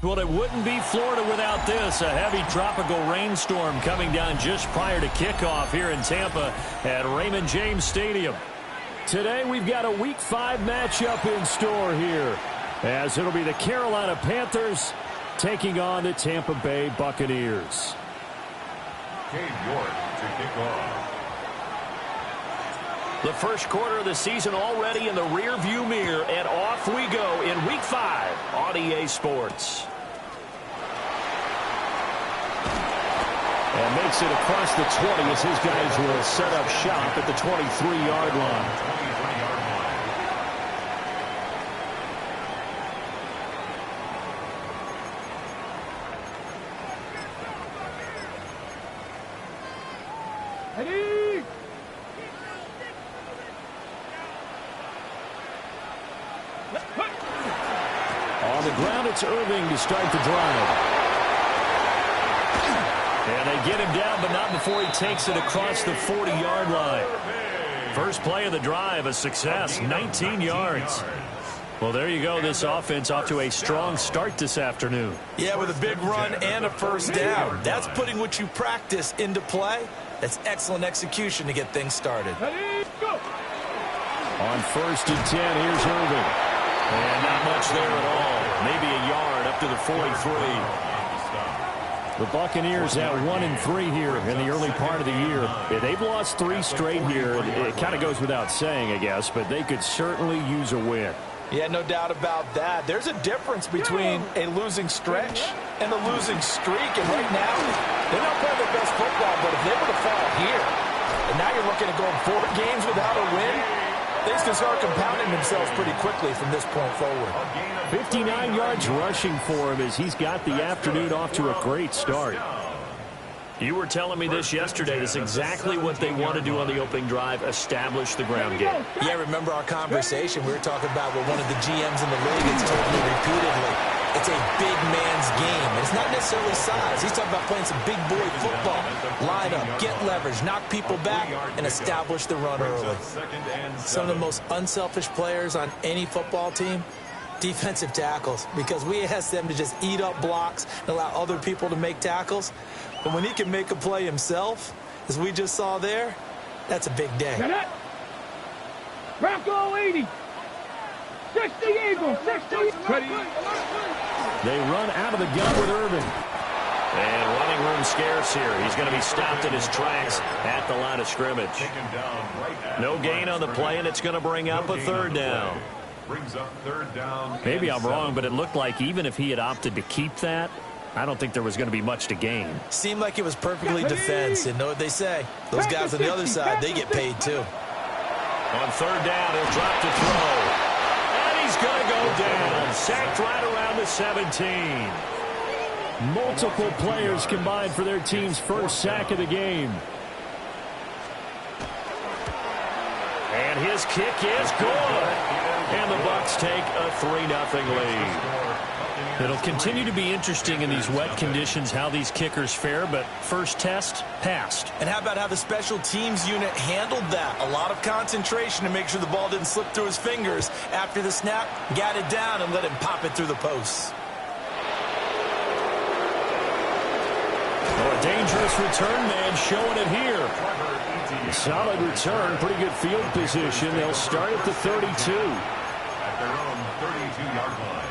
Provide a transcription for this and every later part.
Well, it wouldn't be Florida without this. A heavy tropical rainstorm coming down just prior to kickoff here in Tampa at Raymond James Stadium. Today we've got a Week 5 matchup in store here, as it'll be the Carolina Panthers taking on the Tampa Bay Buccaneers. Cade York to kick off. The first quarter of the season already in the rear-view mirror, and off we go in Week 5 on EA Sports. And makes it across the 20 as his guys will set up shop at the 23-yard line. Ready? On the ground, it's Irving to start the drive. And they get him down, but not before he takes it across the 40-yard line. First play of the drive, a success, 19 yards. Well, there you go. This offense off to a strong start this afternoon. Yeah, with a big run and a first down. That's putting what you practice into play. That's excellent execution to get things started. On 1st and 10, here's Irving. And not much there at all. Maybe a yard up to the 43. The Buccaneers at 1-3 here in the early part of the year. Yeah, they've lost 3 straight here. It kind of goes without saying, I guess, but they could certainly use a win. Yeah, no doubt about that. There's a difference between a losing stretch and a losing streak. And right now, they're not playing their best football, but if they were to fall here, and now you're looking at going 4 games without a win, things can start compounding themselves pretty quickly from this point forward. 59 yards rushing for him as he's got the afternoon off to a great start. You were telling me this yesterday. This is exactly what they want to do on the opening drive, establish the ground game. Yeah, remember our conversation? We were talking about what one of the GMs in the league has told me repeatedly. It's a big man's game. And it's not necessarily size. He's talking about playing some big boy football. Line up, get leverage, knock people back, and establish the run early. Some of the most unselfish players on any football team, defensive tackles, because we ask them to just eat up blocks and allow other people to make tackles. But when he can make a play himself, as we just saw there, that's a big day. Bronco 80. 60 Eagles. 60. Ready. They run out of the gun with Irving. And running room scarce here. He's going to be stopped in his tracks at the line of scrimmage. No gain on the play, and it's going to bring up a 3rd down. Brings up 3rd down. Maybe I'm wrong, but it looked like even if he had opted to keep that, I don't think there was going to be much to gain. Seemed like it was perfectly defense. And know what they say? Those guys on the other side, they get paid too. On 3rd down, he'll drop to throw. And he's going to go down. Sacked right around the 17. Multiple players combined for their team's first sack of the game. And his kick is good. And the Bucs take a 3-0 lead. It'll continue to be interesting in these wet conditions how these kickers fare, but first test, passed. And how about how the special teams unit handled that? A lot of concentration to make sure the ball didn't slip through his fingers. After the snap, got it down and let him pop it through the posts. Well, a dangerous return man showing it here. A solid return, pretty good field position. They'll start at the 32. At their own 32-yard line.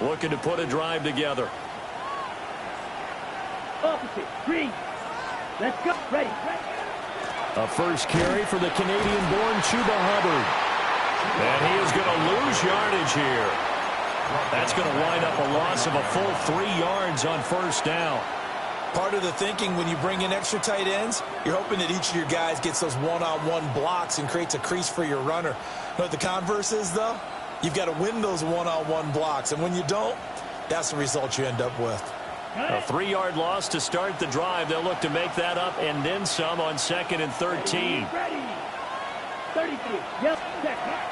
Looking to put a drive together. Opposite. Green. Let's go. Ready. A first carry for the Canadian-born Chuba Hubbard. And he is going to lose yardage here. That's going to wind up a loss of a full 3 yards on 1st down. Part of the thinking when you bring in extra tight ends, you're hoping that each of your guys gets those one-on-one blocks and creates a crease for your runner. You know what the converse is, though? You've got to win those one-on-one blocks, and when you don't, that's the result you end up with. A 3-yard loss to start the drive. They'll look to make that up and then some on 2nd and 13. Ready. 33. Yep.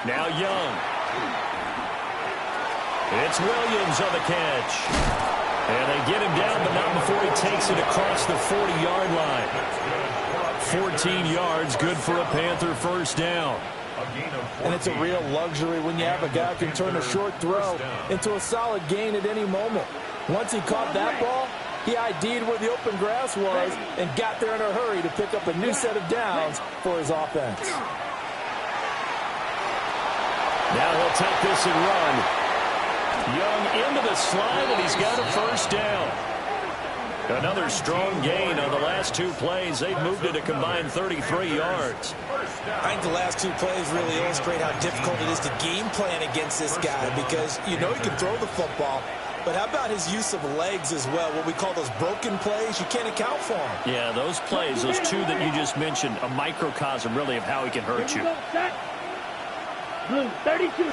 Now Young. It's Williams on the catch. And they get him down, but not before he takes it across the 40-yard line. 14 yards, good for a Panther first down. And it's a real luxury when you have a guy who can turn a short throw into a solid gain at any moment. Once he caught that ball, he ID'd where the open grass was and got there in a hurry to pick up a new set of downs for his offense. Now he'll take this and run. Young into the slide, and he's got a first down. Another strong gain on the last two plays. They've moved it a combined 33 yards. I think the last two plays really illustrate how difficult it is to game plan against this guy, because you know he can throw the football, but how about his use of legs as well? What we call those broken plays, you can't account for them. Yeah, those plays, those two that you just mentioned, a microcosm really of how he can hurt you. Blue, 32.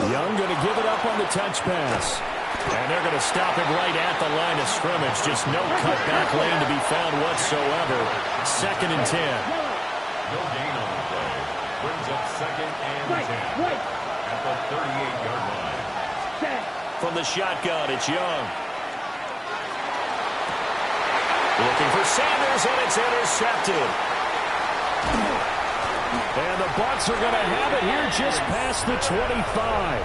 Young going to give it up on the touch pass. And they're going to stop him right at the line of scrimmage. Just no cutback lane to be found whatsoever. 2nd and 10. No gain on the play. Brings up 2nd and 10. At the 38-yard line. From the shotgun, it's Young. Looking for Sanders, and it's intercepted. And the Bucs are going to have it here just past the 25.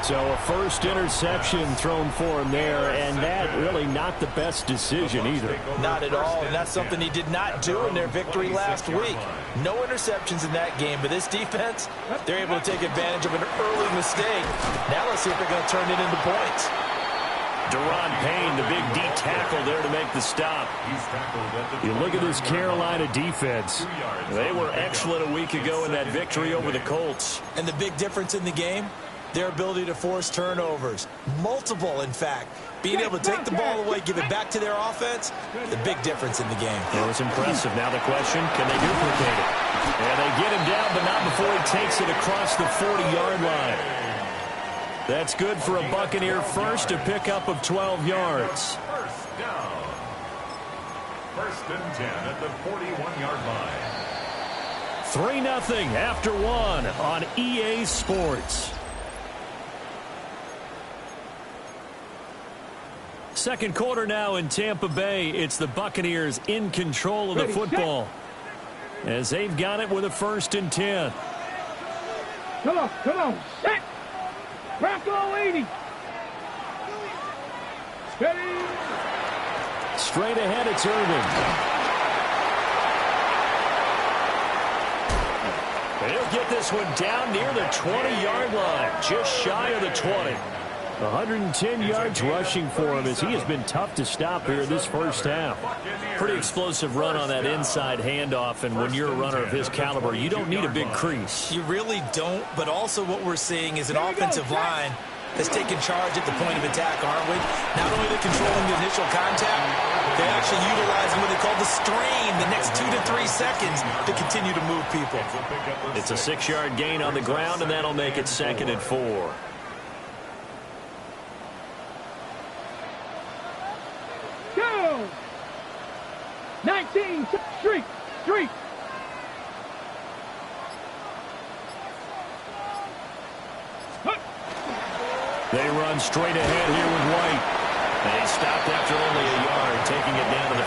So a first interception thrown for him there, and that really not the best decision either. Not at all, and that's something he did not do in their victory last week. No interceptions in that game, but this defense, they're able to take advantage of an early mistake. Now let's see if they're going to turn it into points. Deron Payne, the big D tackle there to make the stop. You look at this Carolina defense. They were excellent a week ago in that victory over the Colts. And the big difference in the game, their ability to force turnovers. Multiple, in fact. Being able to take the ball away, give it back to their offense, the big difference in the game. It was impressive. Now the question, can they duplicate it? And they get him down, but not before he takes it across the 40-yard line. That's good for a Buccaneer first, a pickup of 12 yards. First down. 1st and 10 at the 41-yard line. 3-0 after one on EA Sports. Second quarter now in Tampa Bay. It's the Buccaneers in control of the football as they've got it with a 1st and 10. Come on, set. Rocco 80. Steady. Straight ahead, it's Irvin. He'll get this one down near the 20-yard line, just shy of the 20. 110 yards rushing for him as he has been tough to stop here this first half. Pretty explosive run on that inside handoff, and when you're a runner of his caliber, you don't need a big crease. You really don't, but also what we're seeing is an offensive line that's taken charge at the point of attack, aren't we? Not only they're controlling the initial contact, they're actually utilizing what they call the strain, the next 2 to 3 seconds to continue to move people. It's a 6-yard gain on the ground, and that'll make it 2nd and 4. Go! 19, street. They run straight ahead here with White. They stopped after only a yard, taking it down to the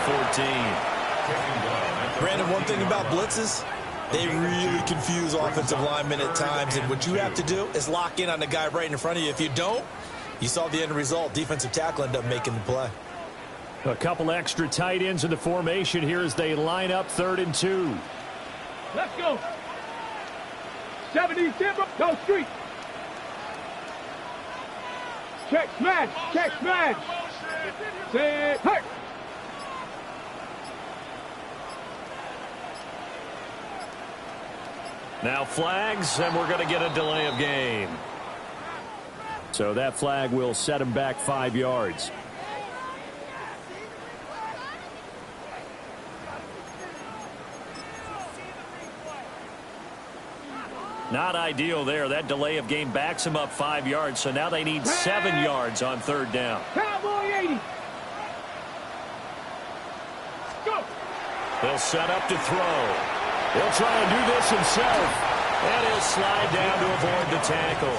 14. Brandon, one thing about blitzes, they really confuse offensive linemen at times, and what you have to do is lock in on the guy right in front of you. If you don't, you saw the end result. Defensive tackle ended up making the play. A couple extra tight ends in the formation here as they line up 3rd and 2. Let's go. 70, Timber, go street. Check smash. Say, hurt. Now flags, and we're going to get a delay of game. So that flag will set him back 5 yards. Not ideal there. That delay of game backs them up 5 yards, so now they need 7 yards on 3rd down. Cowboy 80. Go. They'll set up to throw. He'll try and do this himself. And he'll slide down to avoid the tackle.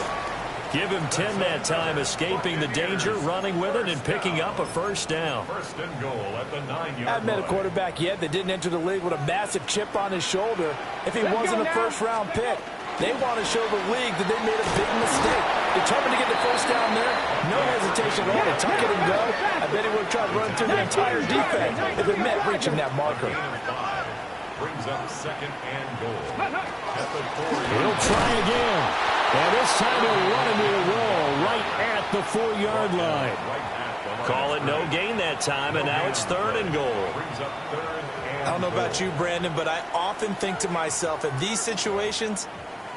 Give him 10 that time, escaping the danger, running with it, and picking up a first down. First and goal at the 9-yard line. I haven't met a quarterback yet that didn't enter the league with a massive chip on his shoulder if he wasn't a first-round pick. They want to show the league that they made a big mistake. Determined to get the first down there, no hesitation at all to tuck it and go. I bet he would have tried to run through the entire defense if it meant reaching that marker. Brings up second and goal at the 4-yard. He'll try again. And this time he'll run into a wall right at the 4-yard line. Call it no gain that time, and now it's third and goal. I don't know about you, Brandon, but I often think to myself, in these situations,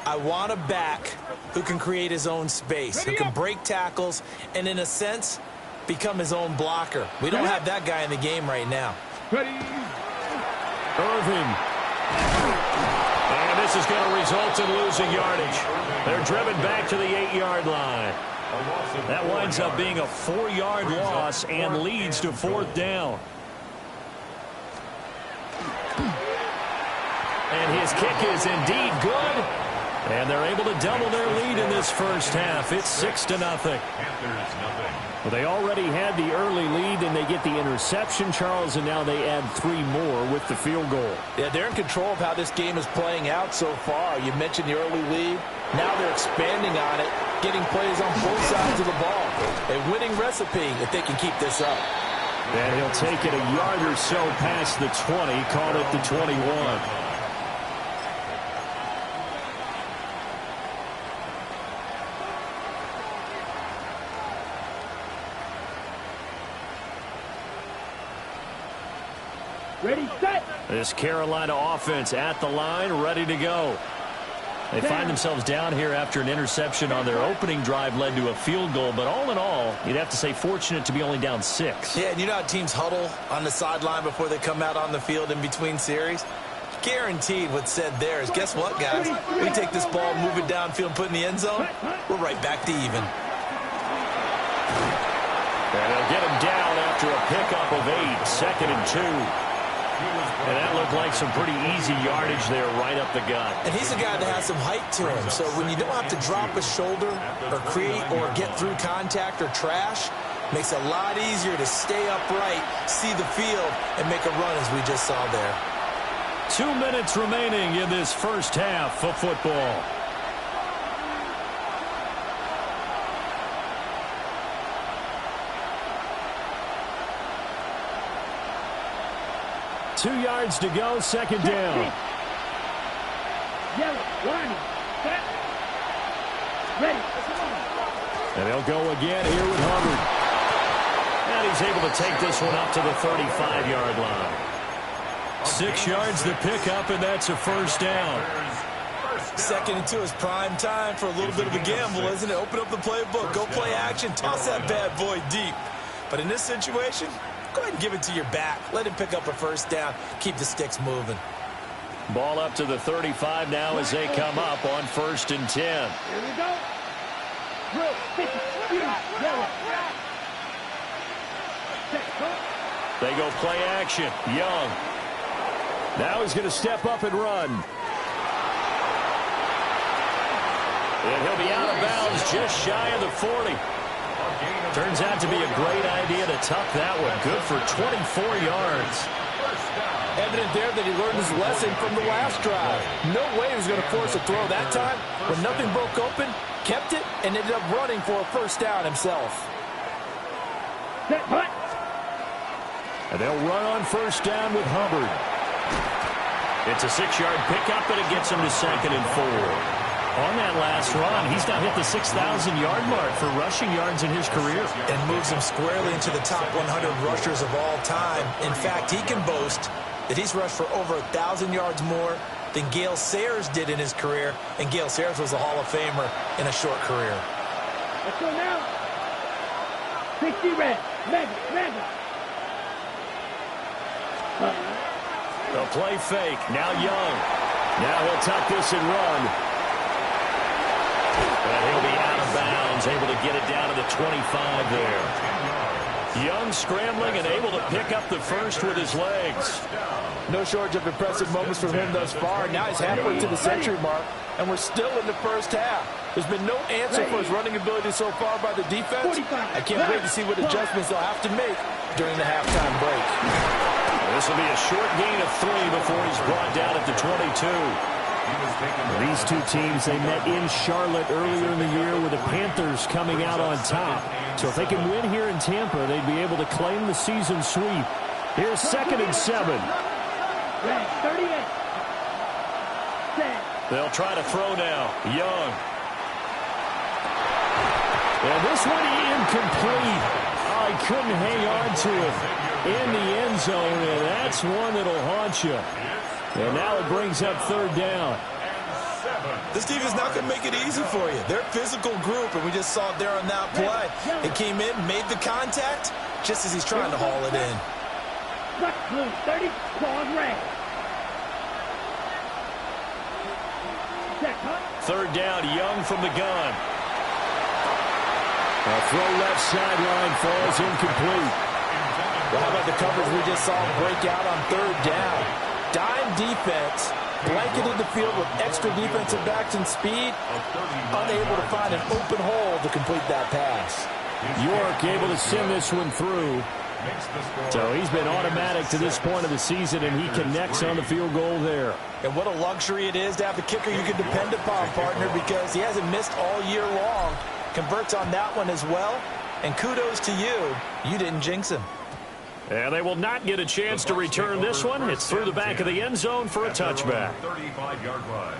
I want a back who can create his own space, who can break tackles, and in a sense, become his own blocker. We don't have that guy in the game right now. Irving. And this is going to result in losing yardage. They're driven back to the 8-yard line. That winds up being a 4-yard loss and leads to fourth down. And his kick is indeed good. And they're able to double their lead in this first half. It's 6-0. Well, they already had the early lead, and they get the interception, Charles, and now they add 3 more with the field goal. Yeah, they're in control of how this game is playing out so far. You mentioned the early lead. Now they're expanding on it, getting plays on both sides of the ball. A winning recipe if they can keep this up. And he'll take it a yard or so past the 20, call it the 21. Ready, set. This Carolina offense at the line, ready to go. They find themselves down here after an interception on their opening drive led to a field goal. But all in all, you'd have to say fortunate to be only down 6. Yeah, and you know how teams huddle on the sideline before they come out on the field in between series? Guaranteed what's said there is, guess what, guys? We take this ball, move it downfield, and put it in the end zone, we're right back to even. And they'll get him down after a pickup of 8, second and 2. And that looked like some pretty easy yardage there right up the gut. And he's a guy that has some height to him. So when you don't have to drop a shoulder or create or get through contact or trash, makes it a lot easier to stay upright, see the field, and make a run as we just saw there. 2 minutes remaining in this first half of football. Two yards to go, second down. Yellow, line, set. Ready. And they'll go again here with Hubbard. And he's able to take this one up to the 35-yard line. 6 yards to pick up, and that's a first down. Second and 2 is prime time for a little bit of a gamble, isn't it? Open up the playbook, go play action, toss that bad boy deep. But in this situation, go ahead and give it to your back. Let him pick up a first down. Keep the sticks moving. Ball up to the 35 now as they come up on 1st and 10. Here we go. Drill, 50, yellow. They go play action. Young. Now he's going to step up and run. And he'll be out of bounds just shy of the 40. Turns out to be a great idea to tuck that one. Good for 24 yards. Evident there that he learned his lesson from the last drive. No way he was going to force a throw that time. When nothing broke open, kept it, and ended up running for a first down himself. Set, hut. And they'll run on first down with Hubbard. It's a 6-yard pickup, and it gets him to 2nd and 4. On that last run, he's now hit the 6,000-yard mark for rushing yards in his career. And moves him squarely into the top 100 rushers of all time. In fact, he can boast that he's rushed for over 1,000 yards more than Gale Sayers did in his career. And Gale Sayers was a Hall of Famer in a short career. Let's go now. 60 red. Mega. The play fake. Now Young. Now he'll tuck this and run. And he'll be out of bounds, able to get it down to the 25 there. Young scrambling and able to pick up the first with his legs. No shortage of impressive moments from him thus far. Now he's halfway to the century mark, and we're still in the first half. There's been no answer for his running ability so far by the defense. I can't wait to see what adjustments they'll have to make during the halftime break. This will be a short gain of 3 before he's brought down at the 22. These two teams, they met in Charlotte earlier in the year with the Panthers coming out on top. So if they can win here in Tampa, they'd be able to claim the season sweep. Here's 2nd and 7. 38. They'll try to throw now. Young. And this one incomplete. Oh, he couldn't hang on to it in the end zone, and that's one that'll haunt you. And now it brings up 3rd down. This defense not going to make it easy for you. They're a physical group, and we just saw it there on that play. It came in, made the contact, just as he's trying to haul it in. 30, claws red. 3rd down, Young from the gun. A throw left sideline falls incomplete. Well, how about the coverage we just saw break out on 3rd down? Dime defense, blanketed the field with extra defensive backs and speed, unable to find an open hole to complete that pass. York able to send this one through. So he's been automatic to this point of the season, and he connects on the field goal there. And what a luxury it is to have a kicker you can depend upon, partner, because he hasn't missed all year long. Converts on that one as well. And kudos to you. You didn't jinx him. And they will not get a chance to return this one. It's through the back of the end zone for a touchback. 35-yard line.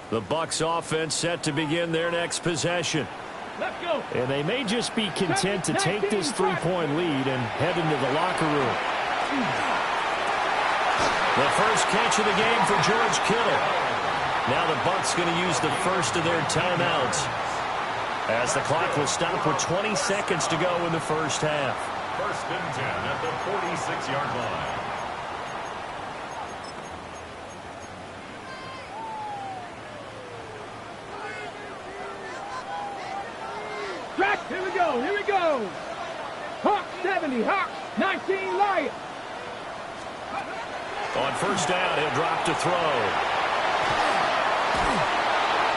The Bucs offense set to begin their next possession. Let's go. And they may just be content to take this 3-point lead and head into the locker room. The first catch of the game for George Kittle. Now the Bucs going to use the first of their timeouts, as the clock will stop with 20 seconds to go in the first half. 1st and 10 at the 46-yard line. Track, here we go, here we go. Hawk 70, Hawk 19, Lion. On 1st down, he'll drop to throw.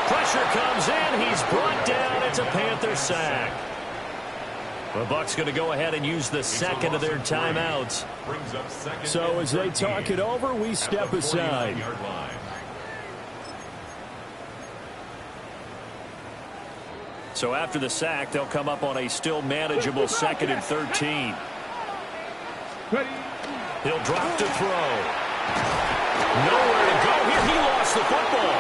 Pressure comes in. He's brought down. It's a Panther sack. The Bucs going to go ahead and use the 2nd of their timeouts. So as they talk it over, we step aside. So after the sack, they'll come up on a still manageable 2nd and 13. He'll drop to throw. Nowhere to go here. He lost the football.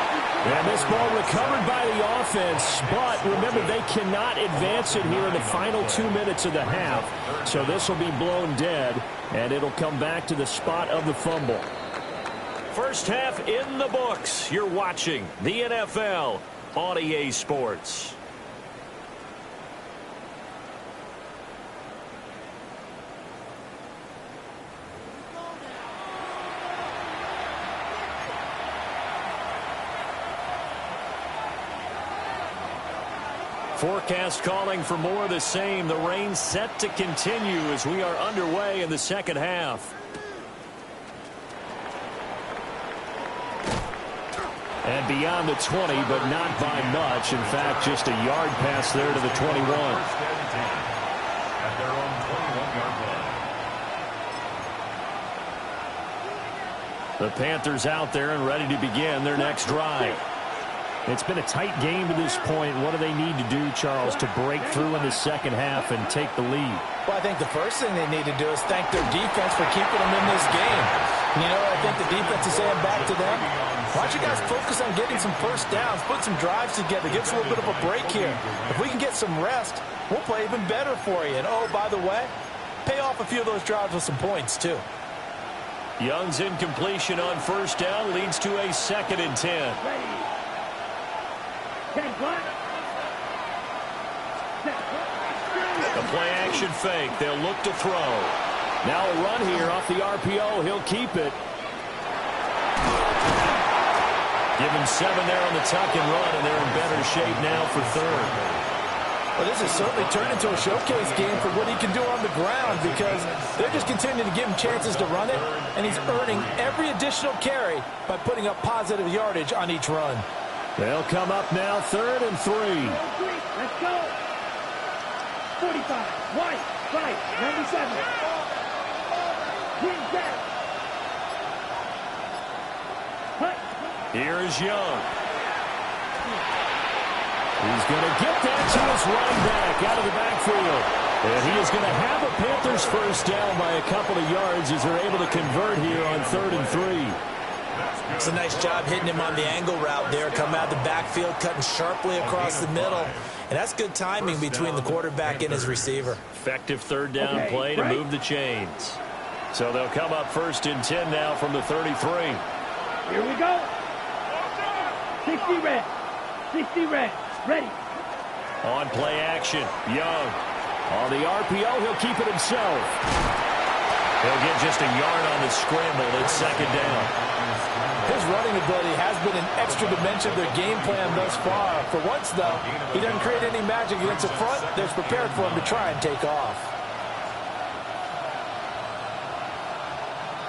And this ball recovered by the offense. But remember, they cannot advance it here in the final 2 minutes of the half. So this will be blown dead, and it'll come back to the spot of the fumble. First half in the books. You're watching the NFL on EA Sports. Forecast calling for more of the same. The rain set to continue as we are underway in the second half. And beyond the 20, but not by much. In fact, just a yard pass there to the 21. At their own 21-yard line. The Panthers out there and ready to begin their next drive. It's been a tight game to this point. What do they need to do, Charles, to break through in the second half and take the lead? Well, I think the first thing they need to do is thank their defense for keeping them in this game. You know, I think the defense is saying back to them, why don't you guys focus on getting some first downs, put some drives together, give us a little bit of a break here. If we can get some rest, we'll play even better for you. And, oh, by the way, pay off a few of those drives with some points, too. Young's incompletion on 1st down leads to a 2nd and 10. The play action fake. They'll look to throw. Now a run here off the RPO. He'll keep it. Give him 7 there on the tuck and run, and they're in better shape now for third. Well, this has certainly turned into a showcase game for what he can do on the ground because they're just continuing to give him chances to run it, and he's earning every additional carry by putting up positive yardage on each run. They'll come up now 3rd and 3. Let's go. 45. White. Right. 97. Wing back. Here is Young. He's going to get that to his running back out of the backfield. And he is going to have a Panthers first down by a couple of yards as they're able to convert here on 3rd and 3. It's a nice job hitting him on the angle route there. Come out of the backfield, cutting sharply across the middle. And that's good timing between the quarterback and his receiver. Effective 3rd down play to move the chains. So they'll come up 1st and 10 now from the 33. Here we go. 60 red. 60 red. Ready. On play action, Young. On the RPO, he'll keep it himself. He'll get just a yard on the scramble. It's 2nd down. His running ability has been an extra dimension of their game plan thus far. For once, though, he doesn't create any magic against the front. They're prepared for him to try and take off.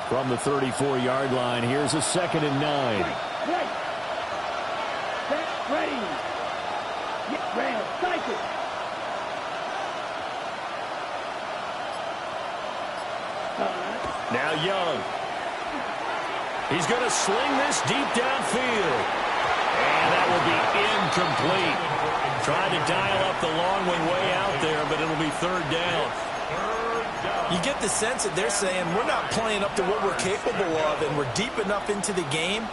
From the 34-yard line, here's a 2nd and 9. Right. Set. Ready. Get red. Cycle. Now Young. He's going to sling this deep downfield. And that will be incomplete. Trying to dial up the long one way out there, but it'll be 3rd down. You get the sense that they're saying we're not playing up to what we're capable of, and we're deep enough into the game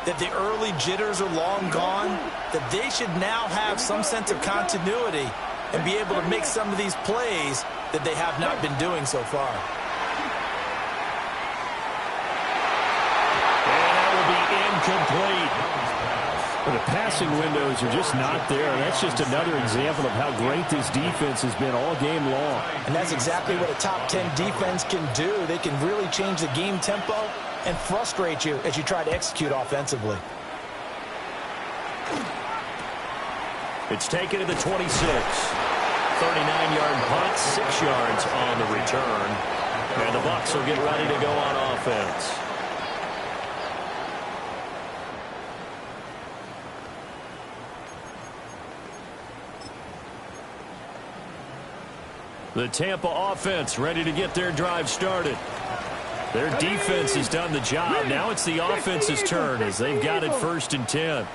that the early jitters are long gone, that they should now have some sense of continuity and be able to make some of these plays that they have not been doing so far. And that will be incomplete. The passing windows are just not there. That's just another example of how great this defense has been all game long. And that's exactly what a top 10 defense can do. They can really change the game tempo and frustrate you as you try to execute offensively. It's taken to the 26. 39-yard punt, 6 yards on the return. And the Bucs will get ready to go on offense. The Tampa offense ready to get their drive started. Their defense has done the job. Now it's the offense's turn as they've got it 1st and 10.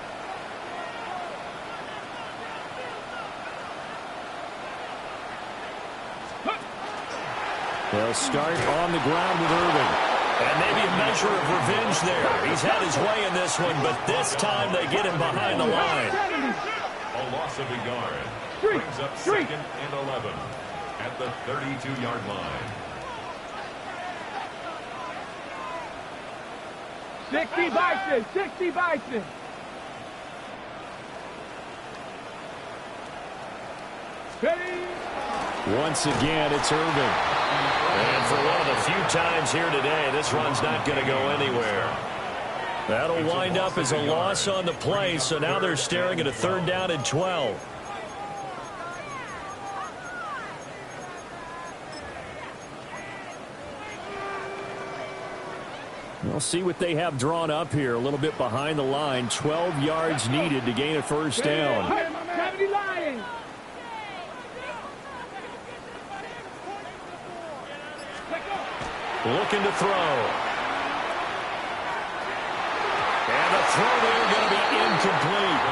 They'll start on the ground with Irving. And maybe a measure of revenge there. He's had his way in this one, but this time they get him behind the line. A loss of a yard. Brings up 2nd and 11 at the 32-yard line. 60 Bison. 60 Bison. Ready. Once again, it's Irving. And for one of the few times here today, this run's not going to go anywhere. That'll wind up as a loss on the play, so now they're staring at a 3rd down and 12. We'll see what they have drawn up here. A little bit behind the line. 12 yards needed to gain a 1st down. 70 Lions. Looking to throw. And the throw there going to be incomplete.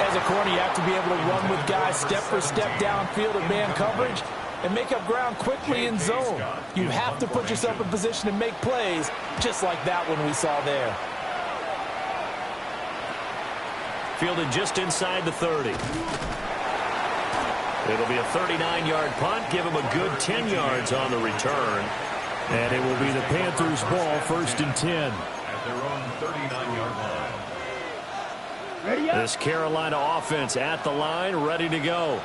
As a corner, you have to be able to run with guys step for step downfield in man coverage and make up ground quickly in zone. You have to put yourself in position to make plays, just like that one we saw there. Fielded just inside the 30. It'll be a 39-yard punt. Give him a good 10 yards on the return. And it will be the Panthers' ball, 1st and 10. At their own 39-yard line. This Carolina offense at the line, ready to go.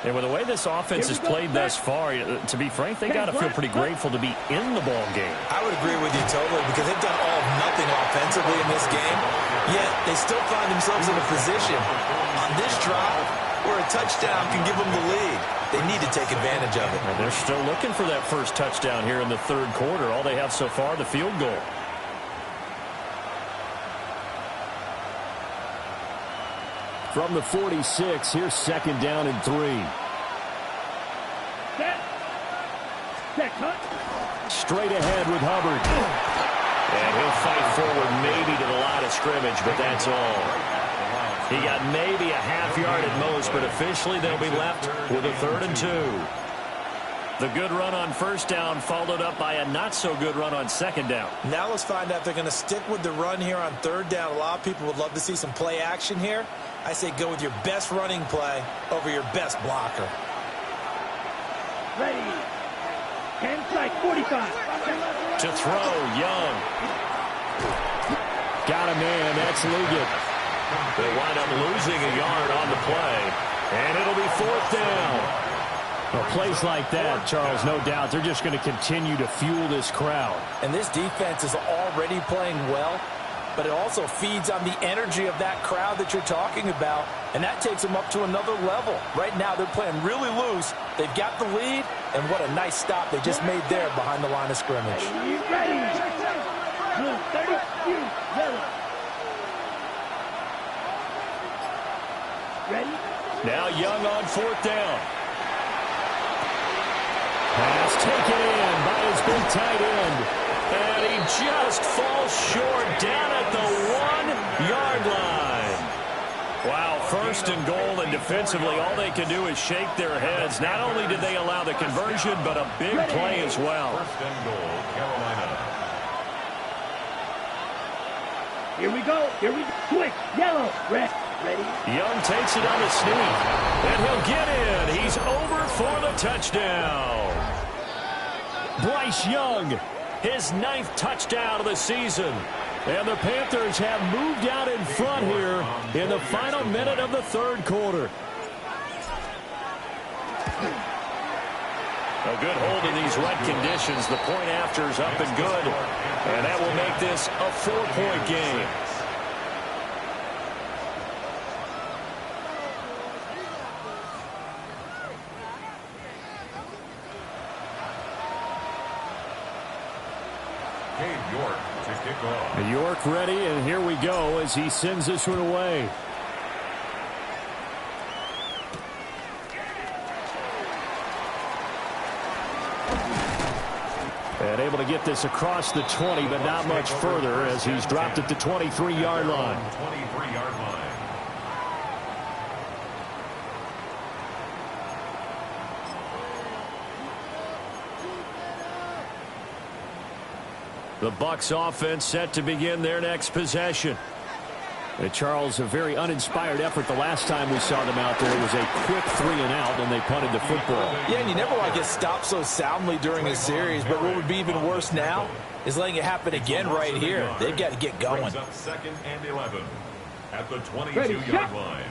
And with the way this offense has played thus far, to be frank, they got to feel pretty grateful to be in the ball game. I would agree with you totally because they've done all of nothing offensively in this game, yet they still find themselves in a position on this drive where a touchdown can give them the lead. They need to take advantage of it. And they're still looking for that first touchdown here in the third quarter. All they have so far, the field goal. From the 46, here's second down and 3. Set cut. Straight ahead with Hubbard. And he'll fight forward maybe to the line of scrimmage, but that's all. He got maybe a half yard at most, but officially they'll be left with a 3rd and 2. The good run on first down followed up by a not-so-good run on second down. Now let's find out if they're going to stick with the run here on 3rd down. A lot of people would love to see some play action here. I say go with your best running play over your best blocker. Ready. 10 strike, 45. To throw, Young. Got a man, that's Liggett. They wind up losing a yard on the play, and it'll be 4th down. Well, plays like that, Charles, no doubt, they're just going to continue to fuel this crowd. And this defense is already playing well, but it also feeds on the energy of that crowd that you're talking about, and that takes them up to another level. Right now, they're playing really loose. They've got the lead, and what a nice stop they just made there behind the line of scrimmage. Ready. 30, yellow. Ready. Now Young on 4th down. Pass taken in by his big tight end. And he just falls short down at the 1-yard line. Wow, 1st and goal, and defensively all they can do is shake their heads. Not only did they allow the conversion, but a big play as well. 1st and goal, Carolina. Here we go. Here we go. Quick. Yellow. Red. Ready. Young takes it on the sneak. And he'll get in. He's over for the touchdown. Bryce Young, his 9th touchdown of the season. And the Panthers have moved out in front here in the final minute of the 3rd quarter. A good hold in these wet conditions. The point after is up and good. And that will make this a 4-point game. York to kick off. York ready, and here we go as he sends this one away. And able to get this across the 20, but not much further as he's dropped at the 23-yard line. 23-yard line. The Bucs offense set to begin their next possession. And Charles, a very uninspired effort the last time we saw them out there. It was a quick 3-and-out, and they punted the football. Yeah, and you never want to get stopped so soundly during a series, but what would be even worse now is letting it happen again right here. They've got to get going. 2nd and 11 at the 22-yard line.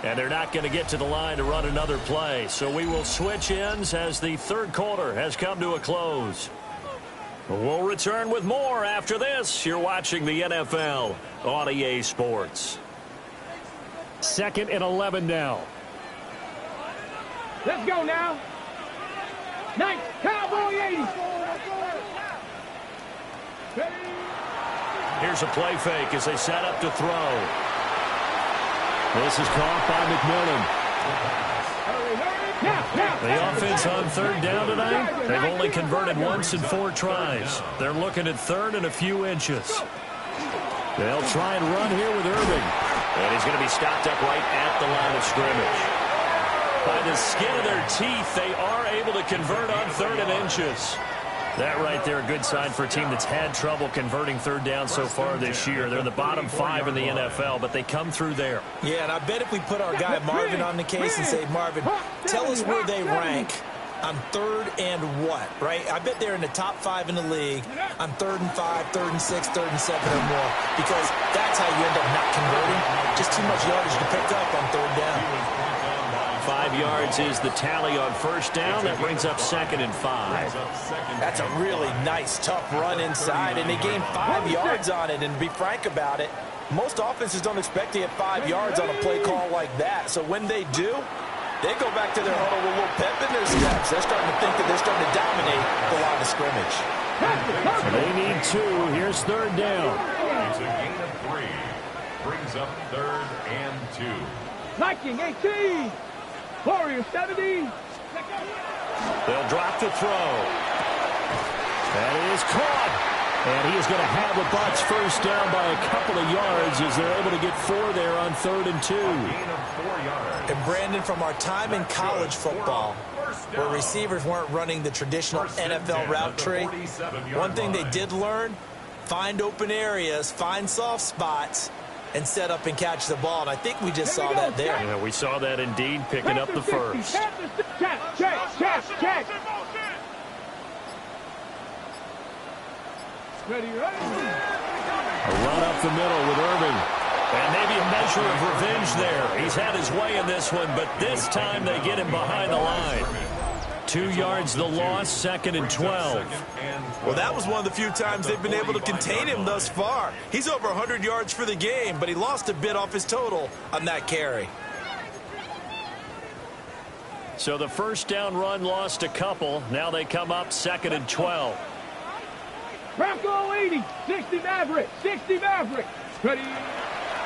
And they're not going to get to the line to run another play. So we will switch ends as the 3rd quarter has come to a close. We'll return with more after this. You're watching the NFL on EA Sports. 2nd and 11 now. Let's go now. Nice Cowboy 80. Here's a play fake as they set up to throw. This is caught by McMillan. The offense on 3rd down tonight, they've only converted once in 4 tries. They're looking at 3rd and a few inches. They'll try and run here with Irving. And he's going to be stopped up right at the line of scrimmage. By the skin of their teeth, they are able to convert on 3rd and inches. That right there, a good sign for a team that's had trouble converting 3rd down so far this year. They're the bottom 5 in the NFL, but they come through there. Yeah, and I bet if we put our guy Marvin on the case and say, Marvin, tell us where they rank on 3rd and what, right? I bet they're in the top 5 in the league on 3rd and 5, 3rd and 6, 3rd and 7 or more, because that's how you end up not converting. Just too much yardage to pick up on 3rd down. 5 yards is the tally on 1st down. That brings up 2nd and 5. That's a really nice, tough run inside, and they gained 5 yards on it. And to be frank about it, most offenses don't expect to get 5 yards on a play call like that. So when they do, they go back to their huddle with a little pep in their steps. They're starting to think that they're starting to dominate the line of scrimmage. They need 2. Here's 3rd down. It's a gain of 3. Brings up 3rd and 2. Viking 18. Warrior 70. They'll drop the throw. That is caught. And he is going to have a Bucs first down by a couple of yards as they're able to get 4 there on 3rd and 2. Gain of 4 yards. And Brandon, from our time in college football, where receivers weren't running the traditional NFL route tree, one thing they did learn, find open areas, find soft spots, and set up and catch the ball. And I think we just saw that there. Yeah, we saw that indeed, picking up the first. Ready. A run up the middle with Irving. And maybe a measure of revenge there. He's had his way in this one, but this time they get him behind the line. 2 yards the loss, 2nd and 12. Well, that was one of the few times they've been able to contain him thus far. He's over 100 yards for the game, but he lost a bit off his total on that carry. So the first down run lost a couple. Now they come up 2nd and 12. Bronco 80. 60 Maverick. 60 Maverick. Ready.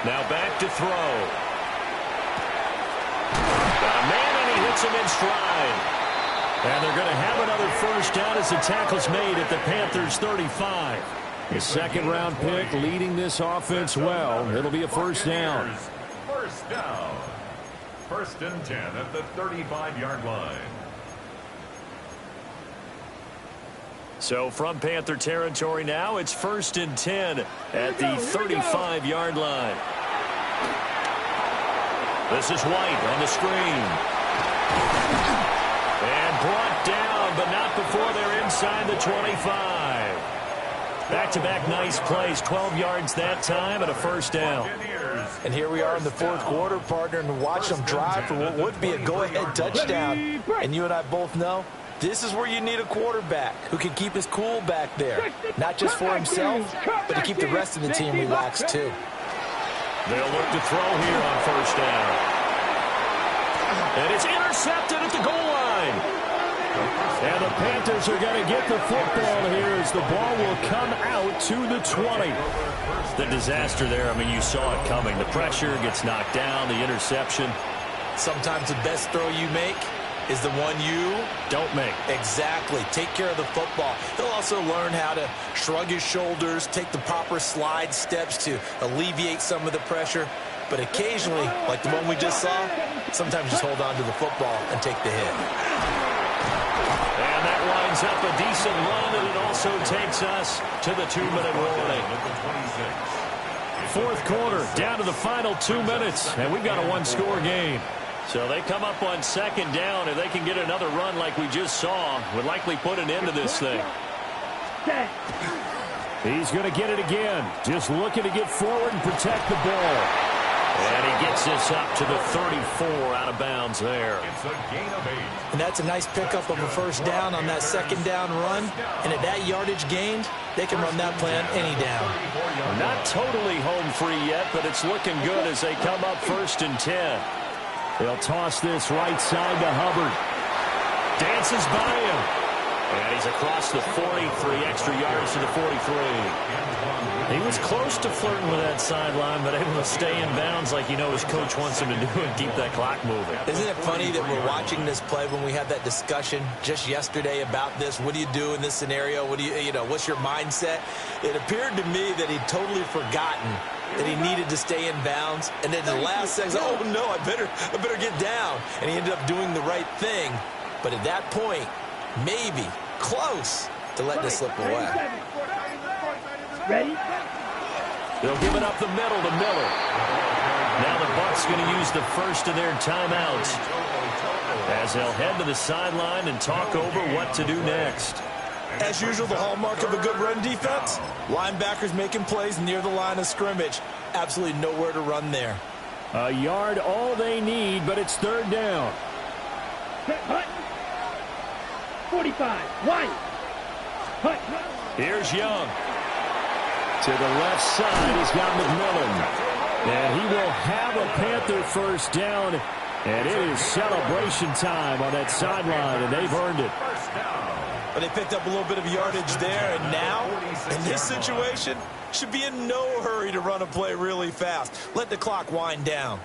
Now back to throw. Got a man, and he hits him in stride. And they're going to have another first down as the tackle's made at the Panthers' 35. The 2nd-round pick leading this offense well. It'll be a first down. First down. 1st and 10 at the 35-yard line. So from Panther territory now, it's 1st and 10 at the 35-yard line. This is White on the screen. And brought down, but not before they're inside the 25. Back-to-back nice plays, 12 yards that time and a first down. And here we are in the 4th quarter, partner, and watch them drive for what would be a go-ahead touchdown. And you and I both know this is where you need a quarterback who can keep his cool back there. Not just for himself, but to keep the rest of the team relaxed too. They'll look to throw here on first down. And it's intercepted at the goal line. And the Panthers are going to get the football here as the ball will come out to the 20. The disaster there, I mean, you saw it coming. The pressure gets knocked down, the interception. Sometimes the best throw you make is the one you don't make. Exactly. Take care of the football. He'll also learn how to shrug his shoulders, take the proper slide steps to alleviate some of the pressure. But occasionally, like the one we just saw, sometimes just hold on to the football and take the hit. And that winds up a decent run, and it also takes us to the 2-minute warning. 4th quarter, down to the final 2 minutes, and we've got a 1-score game. So they come up on 2nd down. If they can get another run like we just saw, would likely put an end to this thing. He's going to get it again. Just looking to get forward and protect the ball. And he gets this up to the 34 out of bounds there. It's a gain of 8. And that's a nice pickup of a first down on that 2nd down run. And at that yardage gained, they can run that play on any down. Not totally home free yet, but it's looking good as they come up 1st and 10. They'll toss this right side to Hubbard. Dances by him. And he's across the 43, extra yards to the 43. He was close to flirting with that sideline, but able to stay in bounds like you know his coach wants him to do and keep that clock moving. Isn't it funny that we're watching this play when we had that discussion just yesterday about this? What do you do in this scenario? What do you know, what's your mindset? It appeared to me that he'd totally forgotten that he needed to stay in bounds. And then the last second, oh no, I better get down. And he ended up doing the right thing. But at that point, maybe close to letting it slip away. Ready? They'll give it up the middle to Miller. Now the Bucs going to use the first of their timeouts. as they'll head to the sideline and talk over what to do next. As usual, the hallmark of a good run defense, linebackers making plays near the line of scrimmage. Absolutely nowhere to run there. A yard all they need, but it's third down. Hut. 45. White. Hut. Here's Young. To the left side, he's got McMillan. And he will have a Panther first down. And it is celebration time on that sideline, and they've earned it. But they picked up a little bit of yardage there, and now, in this situation, should be in no hurry to run a play really fast. Let the clock wind down.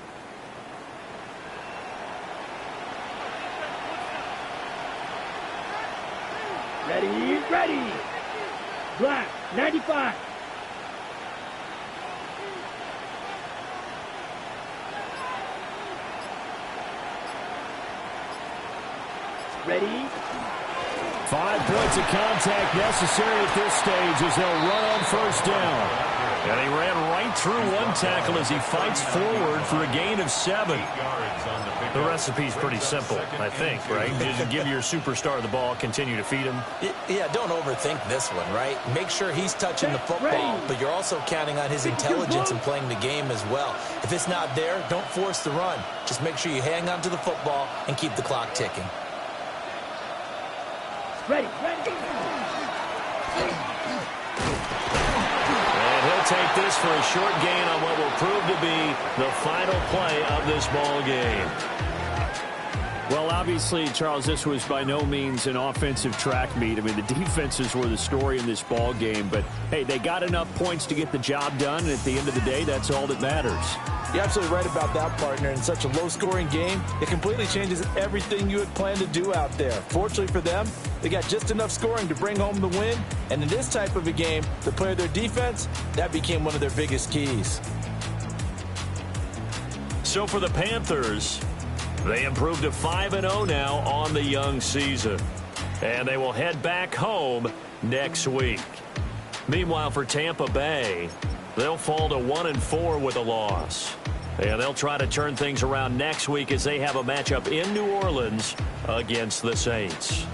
Ready. Black, 95. Ready. 5 points of contact necessary at this stage as they'll run on first down. And he ran right through one tackle as he fights forward for a gain of 7. The recipe's pretty simple, I think, right? Just give your superstar the ball, continue to feed him. Yeah, don't overthink this one, right? Make sure he's touching the football, but you're also counting on his intelligence and playing the game as well. If it's not there, don't force the run. Just make sure you hang on to the football and keep the clock ticking. Ready. And he'll take this for a short gain on what will prove to be the final play of this ball game. Well, obviously, Charles, this was by no means an offensive track meet. I mean, the defenses were the story in this ball game. But, hey, they got enough points to get the job done. And at the end of the day, that's all that matters. You're absolutely right about that, partner. In such a low-scoring game, it completely changes everything you had planned to do out there. Fortunately for them, they got just enough scoring to bring home the win. And in this type of a game, to play their defense, that became one of their biggest keys. So for the Panthers, they improved to 5-0 now on the young season. And they will head back home next week. Meanwhile, for Tampa Bay, they'll fall to 1-4 with a loss. And they'll try to turn things around next week as they have a matchup in New Orleans against the Saints.